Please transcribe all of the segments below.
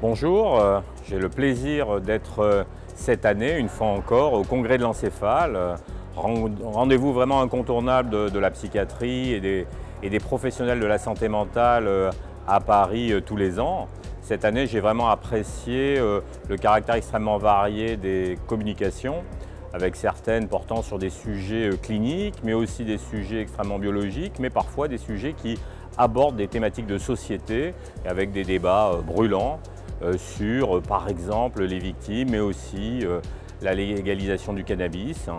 Bonjour, j'ai le plaisir d'être cette année, une fois encore, au congrès de l'encéphale. Rendez-vous vraiment incontournable de la psychiatrie et des professionnels de la santé mentale à Paris tous les ans. Cette année, j'ai vraiment apprécié le caractère extrêmement varié des communications, avec certaines portant sur des sujets cliniques, mais aussi des sujets extrêmement biologiques, mais parfois des sujets qui abordent des thématiques de société, avec des débats brûlants sur, par exemple, les victimes, mais aussi la légalisation du cannabis.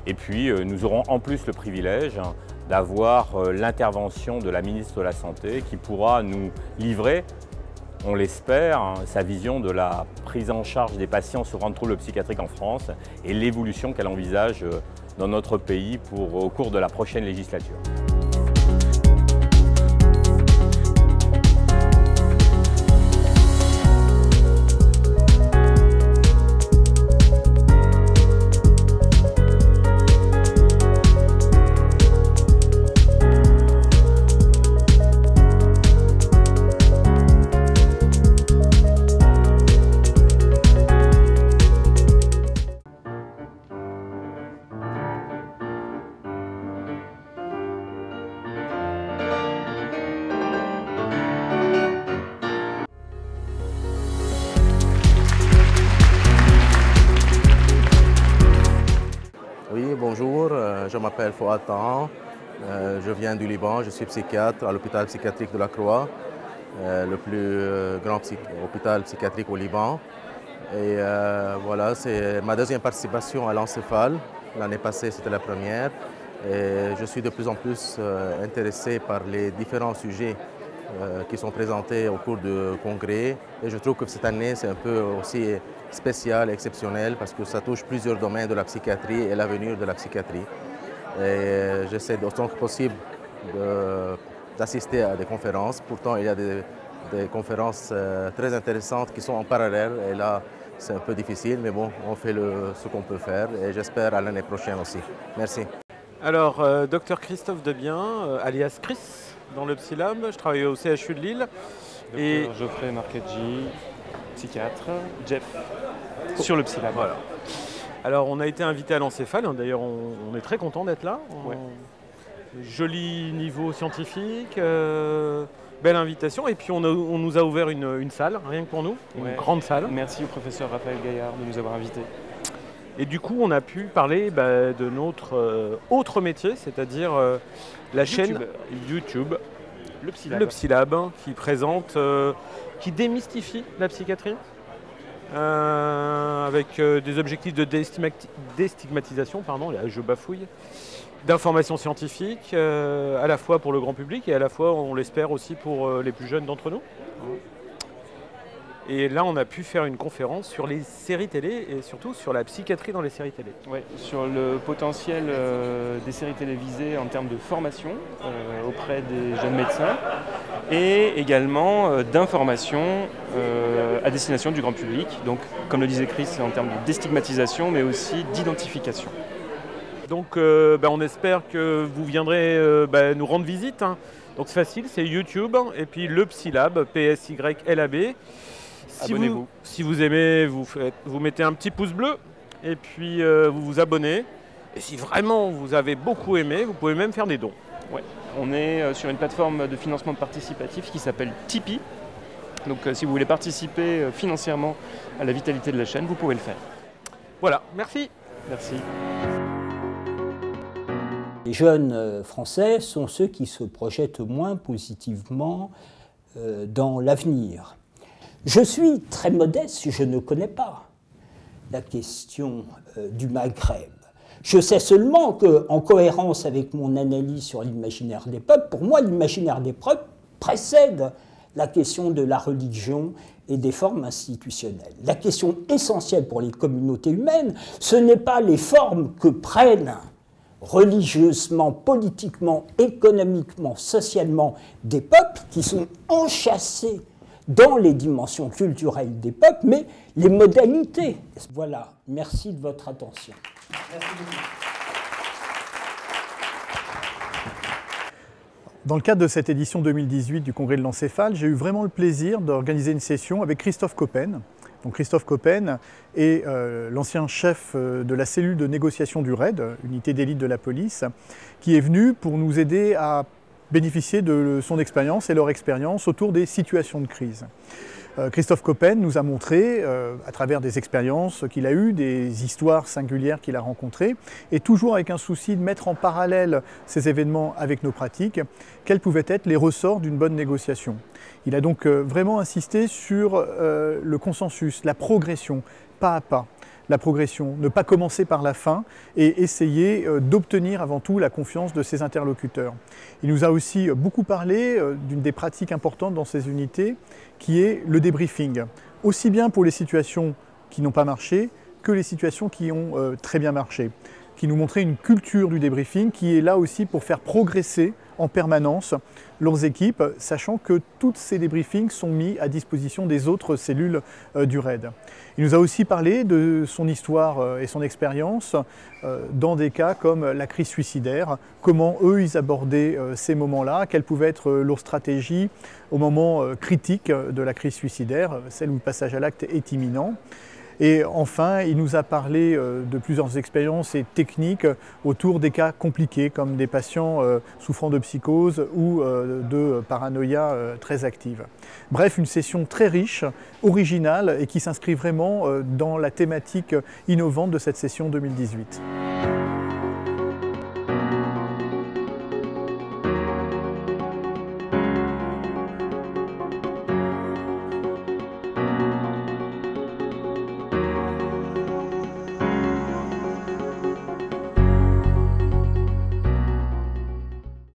Et puis, nous aurons en plus le privilège d'avoir l'intervention de la ministre de la Santé qui pourra nous livrer, on l'espère, sa vision de la prise en charge des patients souffrant de troubles psychiatriques en France et l'évolution qu'elle envisage dans notre pays au cours de la prochaine législature. Oui, bonjour, je m'appelle Fouad Tahan, je viens du Liban, je suis psychiatre à l'hôpital psychiatrique de la Croix, le plus grand hôpital psychiatrique au Liban. Et voilà, c'est ma deuxième participation à l'encéphale. L'année passée, c'était la première. Et je suis de plus en plus intéressé par les différents sujets qui sont présentés au cours du congrès. Et je trouve que cette année, c'est un peu aussi spécial, exceptionnel, parce que ça touche plusieurs domaines de la psychiatrie et l'avenir de la psychiatrie. Et j'essaie autant que possible d'assister à des conférences. Pourtant, il y a des conférences très intéressantes qui sont en parallèle. Et là, c'est un peu difficile, mais bon, on fait ce qu'on peut faire. Et j'espère à l'année prochaine aussi. Merci. Alors, docteur Christophe Debien, alias Chris, dans le Psylab. Je travaille au CHU de Lille. Docteur Geoffrey Marchetti, psychiatre. Jeff, sur le Psylab. Voilà. Alors, on a été invité à l'encéphale. D'ailleurs, on est très content d'être là. Ouais. Joli niveau scientifique, belle invitation. Et puis, on nous a ouvert une salle, rien que pour nous, une grande salle. Merci au professeur Raphaël Gaillard de nous avoir invités. Et du coup, on a pu parler de notre autre métier, c'est-à-dire la chaîne YouTube, le Psylab, qui présente, qui démystifie la psychiatrie, avec des objectifs de déstigmatisation, pardon, là je bafouille, d'information scientifique, à la fois pour le grand public et à la fois, on l'espère, aussi pour les plus jeunes d'entre nous. Et là, on a pu faire une conférence sur les séries télé et surtout sur la psychiatrie dans les séries télé. Oui, sur le potentiel des séries télévisées en termes de formation auprès des jeunes médecins et également d'information à destination du grand public. Donc, comme le disait Chris, en termes de déstigmatisation, mais aussi d'identification. Donc, on espère que vous viendrez nous rendre visite. Donc, c'est facile, c'est YouTube et puis le Psylab, PSYLAB. Abonnez-vous. Si vous aimez, vous mettez un petit pouce bleu et puis vous vous abonnez. Et si vraiment vous avez beaucoup aimé, vous pouvez même faire des dons. Ouais. On est sur une plateforme de financement participatif qui s'appelle Tipeee. Donc si vous voulez participer financièrement à la vitalité de la chaîne, vous pouvez le faire. Voilà, merci. Merci. Les jeunes Français sont ceux qui se projettent moins positivement dans l'avenir. Je suis très modeste, je ne connais pas la question du Maghreb. Je sais seulement qu'en cohérence avec mon analyse sur l'imaginaire des peuples, pour moi, l'imaginaire des peuples précède la question de la religion et des formes institutionnelles. La question essentielle pour les communautés humaines, ce n'est pas les formes que prennent religieusement, politiquement, économiquement, socialement des peuples qui sont enchâssés dans les dimensions culturelles des peuples, mais les modalités. Voilà, merci de votre attention. Merci beaucoup. Dans le cadre de cette édition 2018 du Congrès de l'encéphale, j'ai eu vraiment le plaisir d'organiser une session avec Christophe Coppen. Donc Christophe Coppen est l'ancien chef de la cellule de négociation du RAID, unité d'élite de la police, qui est venu pour nous aider à bénéficier de son expérience et leur expérience autour des situations de crise. Christophe Coppen nous a montré, à travers des expériences qu'il a eues, des histoires singulières qu'il a rencontrées, et toujours avec un souci de mettre en parallèle ces événements avec nos pratiques, quels pouvaient être les ressorts d'une bonne négociation. Il a donc vraiment insisté sur le consensus, la progression, pas à pas. La progression, ne pas commencer par la fin et essayer d'obtenir avant tout la confiance de ses interlocuteurs. Il nous a aussi beaucoup parlé d'une des pratiques importantes dans ces unités, qui est le débriefing, aussi bien pour les situations qui n'ont pas marché que les situations qui ont très bien marché, qui nous montrait une culture du débriefing qui est là aussi pour faire progresser en permanence leurs équipes, sachant que tous ces débriefings sont mis à disposition des autres cellules du RAID. Il nous a aussi parlé de son histoire et son expérience dans des cas comme la crise suicidaire, comment eux ils abordaient ces moments-là, quelle pouvait être leur stratégie au moment critique de la crise suicidaire, celle où le passage à l'acte est imminent. Et enfin, il nous a parlé de plusieurs expériences et techniques autour des cas compliqués, comme des patients souffrant de psychose ou de paranoïa très active. Bref, une session très riche, originale et qui s'inscrit vraiment dans la thématique innovante de cette session 2018.